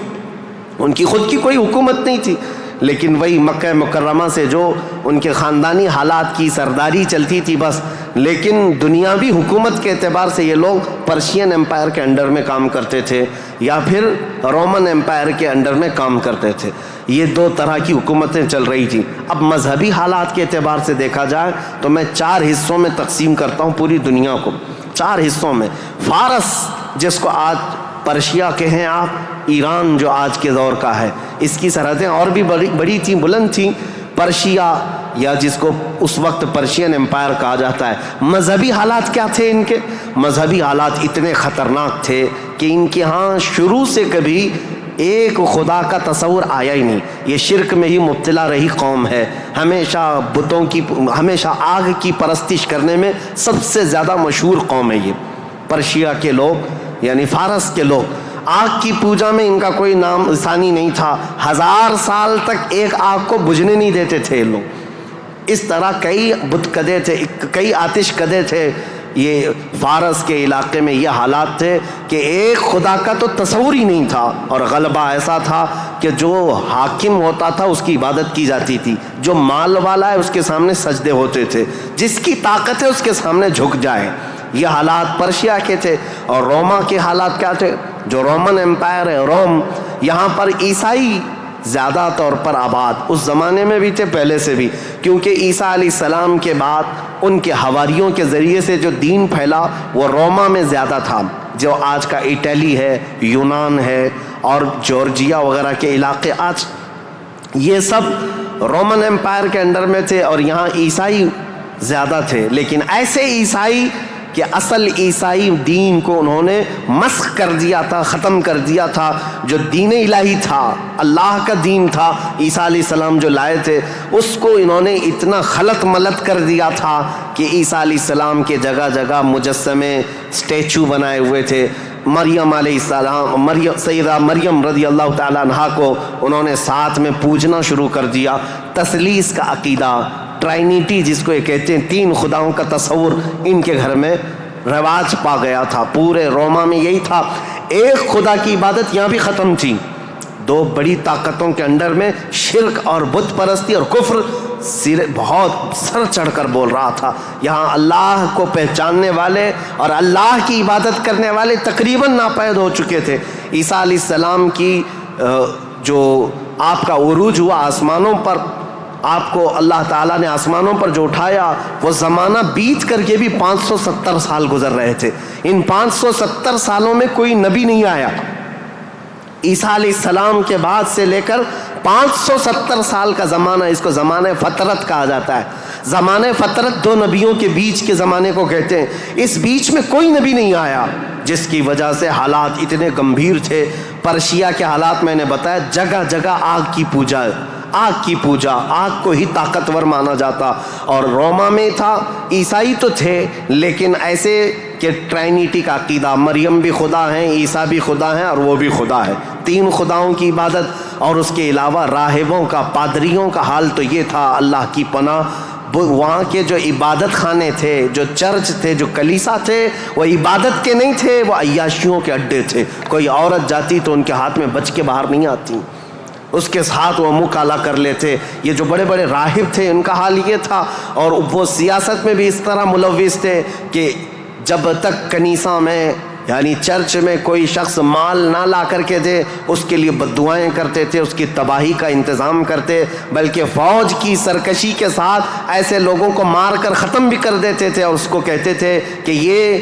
ان کی خود کی کوئی حکومت نہیں تھی, لیکن وہی مکہ مکرمہ سے جو ان کے خاندانی حالات کی سرداری چلتی تھی بس. لیکن دنیاوی حکومت کے اعتبار سے یہ لوگ پرشین ایمپائر کے انڈر میں کام کرتے تھے یا پھر رومن ایمپائر کے انڈر میں کام کرتے تھے. یہ دو طرح کی حکومتیں چل رہی تھیں. اب مذہبی حالات کے اعتبار سے دیکھا جائے تو میں 4 حصوں میں تقسیم کرتا ہوں پوری دنیا کو, 4 حصوں میں. فارس جس کو آج پرشیا کہیں آپ, ایران جو آج کے دور کا ہے, اس کی سرحدیں اور بھی بڑی تھیں, بلند تھیں. پرشیا یا جس کو اس وقت پرشین ایمپائر کہا جاتا ہے. مذہبی حالات کیا تھے ان کے؟ مذہبی حالات اتنے خطرناک تھے کہ ان کے ہاں شروع سے کبھی ایک خدا کا تصور آیا ہی نہیں. یہ شرک میں ہی مبتلا رہی قوم ہے. ہمیشہ بتوں کی, ہمیشہ آگ کی پرستش کرنے میں سب سے زیادہ مشہور قوم ہے یہ پرشیا کے لوگ, یعنی فارس کے لوگ. آگ کی پوجا میں ان کا کوئی نام ثانی نہیں تھا. 1000 سال تک ایک آگ کو بجھنے نہیں دیتے تھے یہ لوگ. اس طرح کئی بت کدے تھے, کئی آتش کدے تھے. یہ فارس کے علاقے میں یہ حالات تھے کہ ایک خدا کا تو تصور ہی نہیں تھا, اور غلبہ ایسا تھا کہ جو حاکم ہوتا تھا اس کی عبادت کی جاتی تھی, جو مال والا ہے اس کے سامنے سجدے ہوتے تھے, جس کی طاقت ہے اس کے سامنے جھک جائے. یہ حالات پرشیا کے تھے. اور روما کے حالات کیا تھے؟ جو رومن ایمپائر ہے روم, یہاں پر عیسائی زیادہ طور پر آباد, اس زمانے میں بھی تھے پہلے سے بھی, کیونکہ عیسیٰ علیہ السلام کے بعد ان کے حواریوں کے ذریعے سے جو دین پھیلا وہ روما میں زیادہ تھا, جو آج کا اٹلی ہے, یونان ہے اور جورجیا وغیرہ کے علاقے آج یہ سب رومن ایمپائر کے انڈر میں تھے, اور یہاں عیسائی زیادہ تھے. لیکن ایسے عیسائی کہ اصل عیسائی دین کو انہوں نے مسخ کر دیا تھا, ختم کر دیا تھا. جو دین الہی تھا, اللہ کا دین تھا, عیسیٰ علیہ السلام جو لائے تھے, اس کو انہوں نے اتنا خلط ملط کر دیا تھا کہ عیسیٰ علیہ السلام کے جگہ جگہ مجسمے, اسٹیچو بنائے ہوئے تھے. مریم علیہ السلام, سیدہ مریم رضی اللہ تعالیٰ عنہا کو انہوں نے ساتھ میں پوجنا شروع کر دیا. تثلیث کا عقیدہ, ٹرائنیٹی جس کو یہ کہتے ہیں, 3 خداؤں کا تصور ان کے گھر میں رواج پا گیا تھا. پورے روما میں یہی تھا. ایک خدا کی عبادت یہاں بھی ختم تھی. 2 بڑی طاقتوں کے انڈر میں شرک اور بت پرستی اور کفر بہت سر چڑھ کر بول رہا تھا. یہاں اللہ کو پہچاننے والے اور اللہ کی عبادت کرنے والے تقریباً ناپید ہو چکے تھے. عیسیٰ علیہ السلام کی جو آپ کا عروج ہوا آسمانوں پر, آپ کو اللہ تعالیٰ نے آسمانوں پر جو اٹھایا, وہ زمانہ بیت کر کے بھی 570 سال گزر رہے تھے. ان 570 سالوں میں کوئی نبی نہیں آیا. عیسیٰ علیہ السلام کے بعد سے لے کر 570 سال کا زمانہ, اس کو زمانہ فترت کہا جاتا ہے. زمانہ فترت 2 نبیوں کے بیچ کے زمانے کو کہتے ہیں. اس بیچ میں کوئی نبی نہیں آیا, جس کی وجہ سے حالات اتنے گمبھیر تھے. پرشیا کے حالات میں نے بتایا, جگہ جگہ آگ کی پوجا, آگ کی پوجا, آگ کو ہی طاقتور مانا جاتا. اور روما میں تھا, عیسائی تو تھے لیکن ایسے کہ ٹرائنیٹی کا عقیدہ, مریم بھی خدا ہیں, عیسیٰ بھی خدا ہیں اور وہ بھی خدا ہے. 3 خداؤں کی عبادت. اور اس کے علاوہ راہبوں کا, پادریوں کا حال تو یہ تھا, اللہ کی پناہ, وہاں کے جو عبادت خانے تھے, جو چرچ تھے, جو کلیسا تھے, وہ عبادت کے نہیں تھے, وہ عیاشیوں کے اڈے تھے. کوئی عورت جاتی تو ان کے ہاتھ میں بچ کے باہر نہیں آتی, اس کے ساتھ وہ منہ کالا کر لیتے. یہ جو بڑے بڑے راہب تھے ان کا حال یہ تھا. اور وہ سیاست میں بھی اس طرح ملوث تھے کہ جب تک کنیسہ میں یعنی چرچ میں کوئی شخص مال نہ لا کر کے دے, اس کے لیے بددعائیں کرتے تھے, اس کی تباہی کا انتظام کرتے, بلکہ فوج کی سرکشی کے ساتھ ایسے لوگوں کو مار کر ختم بھی کر دیتے تھے. اور اس کو کہتے تھے کہ یہ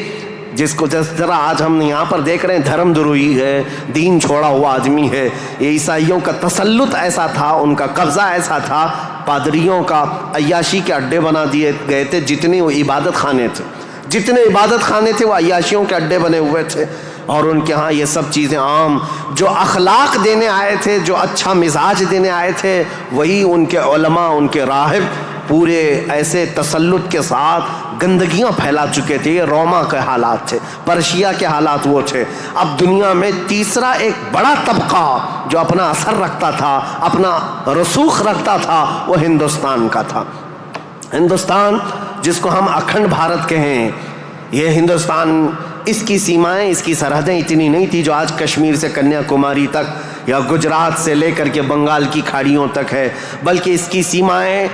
جس کو جس طرح آج ہم یہاں پر دیکھ رہے ہیں دھرم دروہی ہے, دین چھوڑا ہوا آدمی ہے. یہ عیسائیوں کا تسلط ایسا تھا, ان کا قبضہ ایسا تھا, پادریوں کا عیاشی کے اڈے بنا دیے گئے تھے. جتنے وہ عبادت خانے تھے, جتنے عبادت خانے تھے وہ عیاشیوں کے اڈے بنے ہوئے تھے. اور ان کے ہاں یہ سب چیزیں عام, جو اخلاق دینے آئے تھے, جو اچھا مزاج دینے آئے تھے, وہی ان کے علماء, ان کے راہب پورے ایسے تسلط کے ساتھ گندگیاں پھیلا چکے تھے. یہ روما کے حالات تھے, پرشیا کے حالات وہ تھے. اب دنیا میں تیسرا ایک بڑا طبقہ جو اپنا اثر رکھتا تھا, اپنا رسوخ رکھتا تھا, وہ ہندوستان کا تھا. ہندوستان جس کو ہم اکھنڈ بھارت کہیں, یہ ہندوستان, اس کی سیمائیں, اس کی سرحدیں اتنی نہیں تھی جو آج کشمیر سے کنیا کماری تک یا گجرات سے لے کر کے بنگال کی کھاڑیوں تک ہے, بلکہ اس کی سیمائیں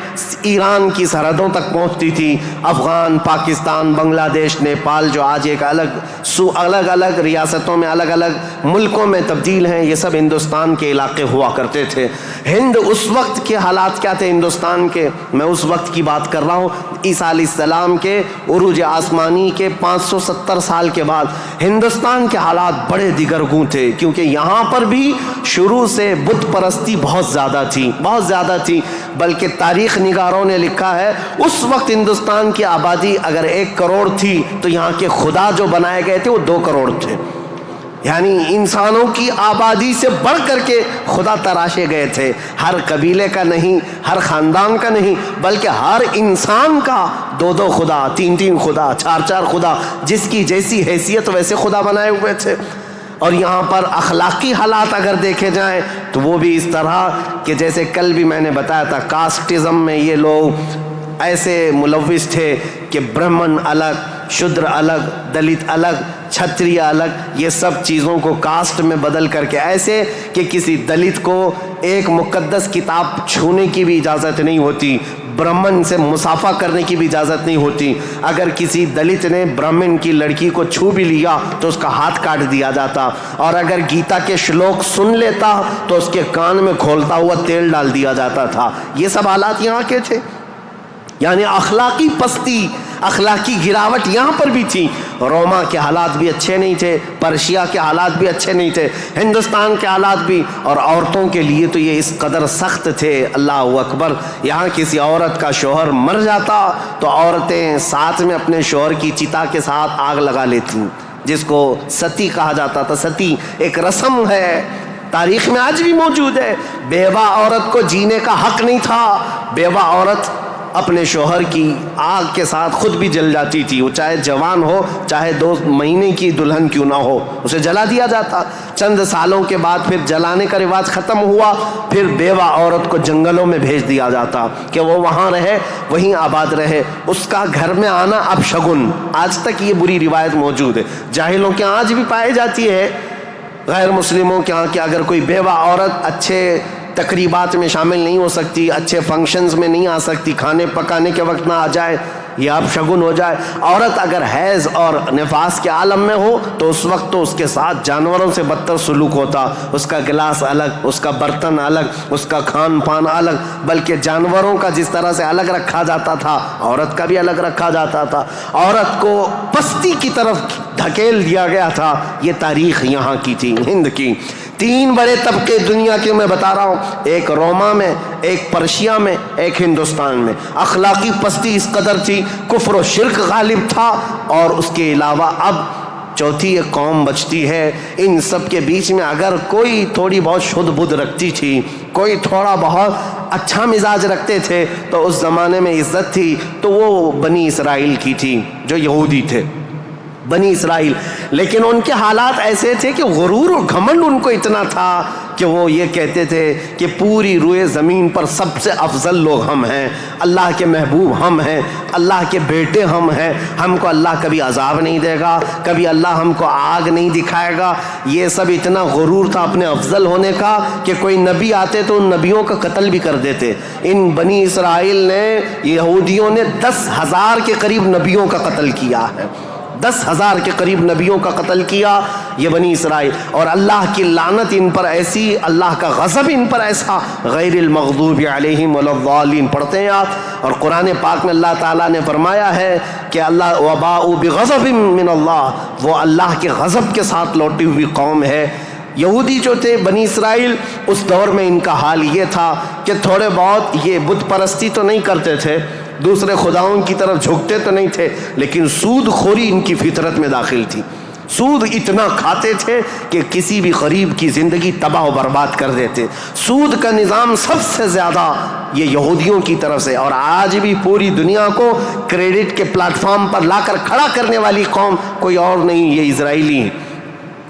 ایران کی سرحدوں تک پہنچتی تھی. افغان, پاکستان, بنگلہ دیش, نیپال جو آج ایک الگ الگ ریاستوں میں, الگ الگ ملکوں میں تبدیل ہیں, یہ سب ہندوستان کے علاقے ہوا کرتے تھے. ہند اس وقت کے حالات کیا تھے ہندوستان کے, میں اس وقت کی بات کر رہا ہوں, عیسیٰ علیہ السلام کے عروج آسمانی کے 570 سال کے بعد ہندوستان کے حالات بڑے دیگرگوں تھے, کیونکہ یہاں پر بھی شروع سے بت پرستی بہت زیادہ تھی. بلکہ تاریخ نگاروں نے لکھا ہے اس وقت ہندوستان کی آبادی اگر 1 کروڑ تھی تو یہاں کے خدا جو بنائے گئے تھے وہ 2 کروڑ تھے. یعنی انسانوں کی آبادی سے بڑھ کر کے خدا تراشے گئے تھے. ہر قبیلے کا نہیں, ہر خاندان کا نہیں, بلکہ ہر انسان کا 2 خدا, 3 خدا, 4 خدا, جس کی جیسی حیثیت ویسے خدا بنائے ہوئے تھے. اور یہاں پر اخلاقی حالات اگر دیکھے جائیں تو وہ بھی اس طرح کہ جیسے کل بھی میں نے بتایا تھا, کاسٹزم میں یہ لوگ ایسے ملوث تھے کہ برہمن الگ, شودر الگ, دلت الگ, چھتریہ الگ, یہ سب چیزوں کو کاسٹ میں بدل کر کے ایسے کہ کسی دلت کو ایک مقدس کتاب چھونے کی بھی اجازت نہیں ہوتی, برہمن سے مصافحہ کرنے کی بھی اجازت نہیں ہوتی. اگر کسی دلت نے برہمن کی لڑکی کو چھو بھی لیا تو اس کا ہاتھ کاٹ دیا جاتا, اور اگر گیتا کے شلوک سن لیتا تو اس کے کان میں کھولتا ہوا تیل ڈال دیا جاتا تھا. یہ سب حالات یہاں کے تھے. یعنی اخلاقی پستی, اخلاقی گراوٹ یہاں پر بھی تھی. روما کے حالات بھی اچھے نہیں تھے, پرشیا کے حالات بھی اچھے نہیں تھے, ہندوستان کے حالات بھی. اور عورتوں کے لیے تو یہ اس قدر سخت تھے, اللہ اکبر. یہاں کسی عورت کا شوہر مر جاتا تو عورتیں ساتھ میں اپنے شوہر کی چتا کے ساتھ آگ لگا لیتی, جس کو ستی کہا جاتا تھا. ستی ایک رسم ہے, تاریخ میں آج بھی موجود ہے. بیوہ عورت کو جینے کا حق نہیں تھا. بیوہ عورت اپنے شوہر کی آگ کے ساتھ خود بھی جل جاتی تھی, وہ چاہے جوان ہو, چاہے 2 مہینے کی دلہن کیوں نہ ہو, اسے جلا دیا جاتا. چند سالوں کے بعد پھر جلانے کا رواج ختم ہوا, پھر بیوہ عورت کو جنگلوں میں بھیج دیا جاتا کہ وہ وہاں رہے, وہیں آباد رہے. اس کا گھر میں آنا اب شگن, آج تک یہ بری روایت موجود ہے. جاہلوں کے آج بھی پائی جاتی ہے, غیر مسلموں کے ہاں کہ اگر کوئی بیوہ عورت اچھے تقریبات میں شامل نہیں ہو سکتی, اچھے فنکشنز میں نہیں آ سکتی, کھانے پکانے کے وقت نہ آ جائے, یہ اب شگن ہو جائے. عورت اگر حیض اور نفاس کے عالم میں ہو تو اس وقت تو اس کے ساتھ جانوروں سے بدتر سلوک ہوتا. اس کا گلاس الگ, اس کا برتن الگ, اس کا کھان پان الگ, بلکہ جانوروں کا جس طرح سے الگ رکھا جاتا تھا عورت کا بھی الگ رکھا جاتا تھا. عورت کو پستی کی طرف دھکیل دیا گیا تھا. یہ تاریخ یہاں کی تھی, ہند کی. 3 بڑے طبقے دنیا کے میں بتا رہا ہوں, ایک روما میں, ایک پرشیا میں, ایک ہندوستان میں. اخلاقی پستی اس قدر تھی, کفر و شرک غالب تھا, اور اس کے علاوہ اب چوتھی ایک قوم بچتی ہے. ان سب کے بیچ میں اگر کوئی تھوڑی بہت شدھ بدھ رکھتی تھی, کوئی تھوڑا بہت اچھا مزاج رکھتے تھے تو اس زمانے میں عزت تھی, تو وہ بنی اسرائیل کی تھی جو یہودی تھے, بنی اسرائیل. لیکن ان کے حالات ایسے تھے کہ غرور و گھمنڈ ان کو اتنا تھا کہ وہ یہ کہتے تھے کہ پوری روئے زمین پر سب سے افضل لوگ ہم ہیں, اللہ کے محبوب ہم ہیں, اللہ کے بیٹے ہم ہیں, ہم کو اللہ کبھی عذاب نہیں دے گا, کبھی اللہ ہم کو آگ نہیں دکھائے گا. یہ سب اتنا غرور تھا اپنے افضل ہونے کا کہ کوئی نبی آتے تو ان نبیوں کا قتل بھی کر دیتے. ان بنی اسرائیل نے, یہودیوں نے 10,000 کے قریب نبیوں کا قتل کیا ہے, 10,000 کے قریب نبیوں کا قتل کیا یہ بنی اسرائیل. اور اللہ کی لعنت ان پر ایسی, اللہ کا غضب ان پر ایسا, غیر المغضوب علیہم ولا الضالین پڑھتے ہیں آپ. اور قرآن پاک میں اللہ تعالیٰ نے فرمایا ہے کہ اللہ وباء بغضب من اللہ, وہ اللہ کے غضب کے ساتھ لوٹی ہوئی قوم ہے. یہودی جو تھے بنی اسرائیل, اس دور میں ان کا حال یہ تھا کہ تھوڑے بہت یہ بت پرستی تو نہیں کرتے تھے, دوسرے خداؤں کی طرف جھکتے تو نہیں تھے, لیکن سود خوری ان کی فطرت میں داخل تھی. سود اتنا کھاتے تھے کہ کسی بھی غریب کی زندگی تباہ و برباد کر دیتے. سود کا نظام سب سے زیادہ یہ یہودیوں کی طرف سے، اور آج بھی پوری دنیا کو کریڈٹ کے پلیٹ فارم پر لا کر کھڑا کرنے والی قوم کوئی اور نہیں، یہ اسرائیلی ہیں،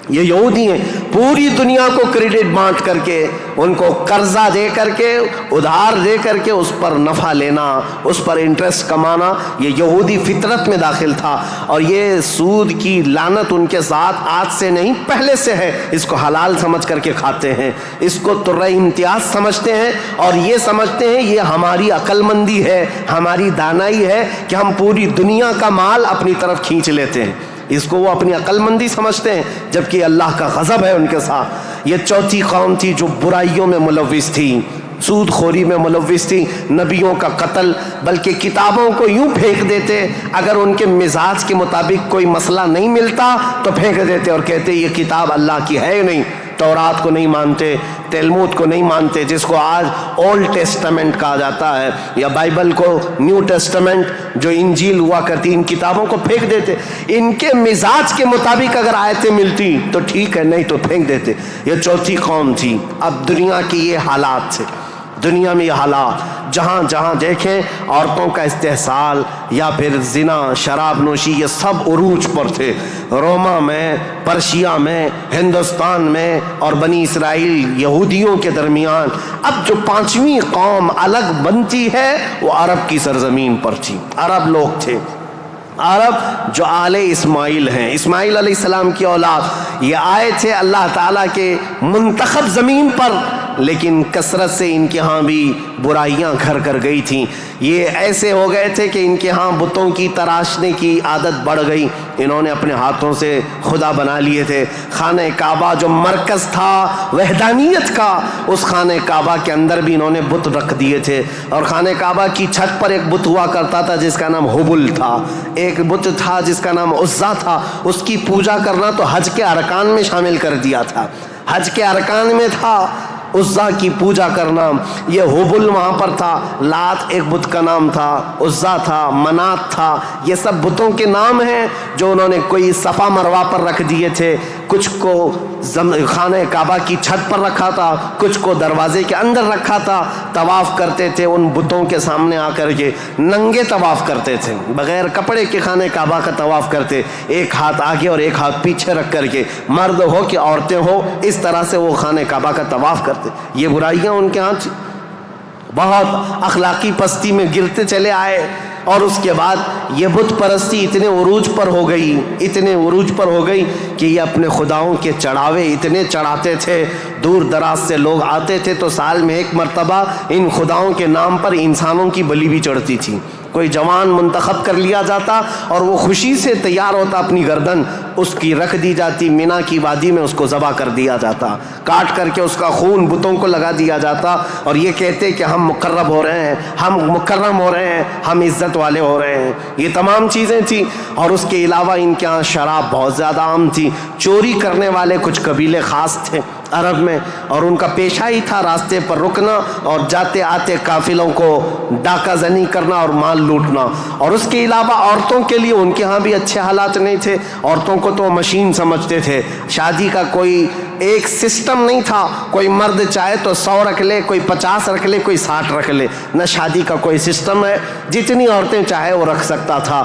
یہ یہودی ہیں. پوری دنیا کو کریڈٹ بانٹ کر کے، ان کو قرضہ دے کر کے، ادھار دے کر کے اس پر نفع لینا، اس پر انٹرسٹ کمانا، یہ یہودی فطرت میں داخل تھا. اور یہ سود کی لعنت ان کے ساتھ آج سے نہیں پہلے سے ہے. اس کو حلال سمجھ کر کے کھاتے ہیں، اس کو ترہ امتیاز سمجھتے ہیں، اور یہ سمجھتے ہیں یہ ہماری عقل مندی ہے، ہماری دانائی ہے کہ ہم پوری دنیا کا مال اپنی طرف کھینچ لیتے ہیں. اس کو وہ اپنی عقل مندی سمجھتے ہیں، جبکہ اللہ کا غضب ہے ان کے ساتھ. یہ چوتھی قوم تھی جو برائیوں میں ملوث تھی، سود خوری میں ملوث تھی، نبیوں کا قتل، بلکہ کتابوں کو یوں پھینک دیتے، اگر ان کے مزاج کے مطابق کوئی مسئلہ نہیں ملتا تو پھینک دیتے اور کہتے یہ کتاب اللہ کی ہے نہیں. تورات کو نہیں مانتے، تلمود کو نہیں مانتے، جس کو آج اولڈ ٹیسٹمنٹ کہا جاتا ہے، یا بائبل کو نیو ٹیسٹمنٹ جو انجیل ہوا کرتی، ان کتابوں کو پھینک دیتے. ان کے مزاج کے مطابق اگر آیتیں ملتی تو ٹھیک ہے، نہیں تو پھینک دیتے. یہ چوتھی قوم تھی. اب دنیا کی یہ حالات تھے، دنیا میں یہ حالات جہاں جہاں دیکھیں عورتوں کا استحصال یا پھر زنا، شراب نوشی، یہ سب عروج پر تھے. روما میں، پرشیا میں، ہندوستان میں اور بنی اسرائیل یہودیوں کے درمیان. اب جو پانچویں قوم الگ بنتی ہے وہ عرب کی سرزمین پر تھی، عرب لوگ تھے. عرب جو آل اسماعیل ہیں، اسماعیل علیہ السلام کی اولاد، یہ آئے تھے اللہ تعالیٰ کے منتخب زمین پر، لیکن کثرت سے ان کے ہاں بھی برائیاں گھر کر گئی تھیں. یہ ایسے ہو گئے تھے کہ ان کے ہاں بتوں کی تراشنے کی عادت بڑھ گئی. انہوں نے اپنے ہاتھوں سے خدا بنا لیے تھے. خانہ کعبہ جو مرکز تھا وحدانیت کا، اس خانہ کعبہ کے اندر بھی انہوں نے بت رکھ دیے تھے. اور خانہ کعبہ کی چھت پر ایک بت ہوا کرتا تھا جس کا نام حبل تھا، ایک بت تھا جس کا نام عزا تھا. اس کی پوجا کرنا تو حج کے ارکان میں شامل کر دیا تھا، حج کے ارکان میں تھا عزا کی پوجا کرنا. یہ حبل وہاں پر تھا. لات ایک بت کا نام تھا، عزا تھا، منات تھا. یہ سب بتوں کے نام ہیں جو انہوں نے کوئی صفا مروا پر رکھ دیے تھے، کچھ کو خانہ کعبہ کی چھت پر رکھا تھا، کچھ کو دروازے کے اندر رکھا تھا. طواف کرتے تھے ان بتوں کے سامنے آ کر کے، ننگے طواف کرتے تھے، بغیر کپڑے کے خانہ کعبہ کا طواف کرتے، ایک ہاتھ آگے اور ایک ہاتھ پیچھے رکھ کر کے، مرد ہو کہ عورتیں ہو، اس طرح سے وہ خانہ کعبہ کا طواف کرتے. یہ برائیاں ان کے ہاں بہت اخلاقی پستی میں گرتے چلے آئے. اور اس کے بعد یہ بت پرستی اتنے عروج پر ہو گئی، اتنے عروج پر ہو گئی کہ یہ اپنے خداؤں کے چڑھاوے اتنے چڑھاتے تھے. دور دراز سے لوگ آتے تھے تو سال میں ایک مرتبہ ان خداؤں کے نام پر انسانوں کی بلی بھی چڑھتی تھی. کوئی جوان منتخب کر لیا جاتا اور وہ خوشی سے تیار ہوتا، اپنی گردن اس کی رکھ دی جاتی، مینا کی وادی میں اس کو ذبح کر دیا جاتا، کاٹ کر کے اس کا خون بتوں کو لگا دیا جاتا، اور یہ کہتے کہ ہم مقرب ہو رہے ہیں، ہم مکرم ہو رہے ہیں، ہم عزت والے ہو رہے ہیں. یہ تمام چیزیں تھیں. اور اس کے علاوہ ان کے ہاں شراب بہت زیادہ عام تھی. چوری کرنے والے کچھ قبیلے خاص تھے عرب میں، اور ان کا پیشہ ہی تھا راستے پر رکنا اور جاتے آتے قافلوں کو ڈاکہ زنی کرنا اور مال لوٹنا. اور اس کے علاوہ عورتوں کے لیے ان کے ہاں بھی اچھے حالات نہیں تھے. عورتوں کو تو مشین سمجھتے تھے. شادی کا کوئی ایک سسٹم نہیں تھا. کوئی مرد چاہے تو 100 رکھ لے، کوئی 50 رکھ لے، کوئی 60 رکھ لے. نہ شادی کا کوئی سسٹم ہے، جتنی عورتیں چاہے وہ رکھ سکتا تھا.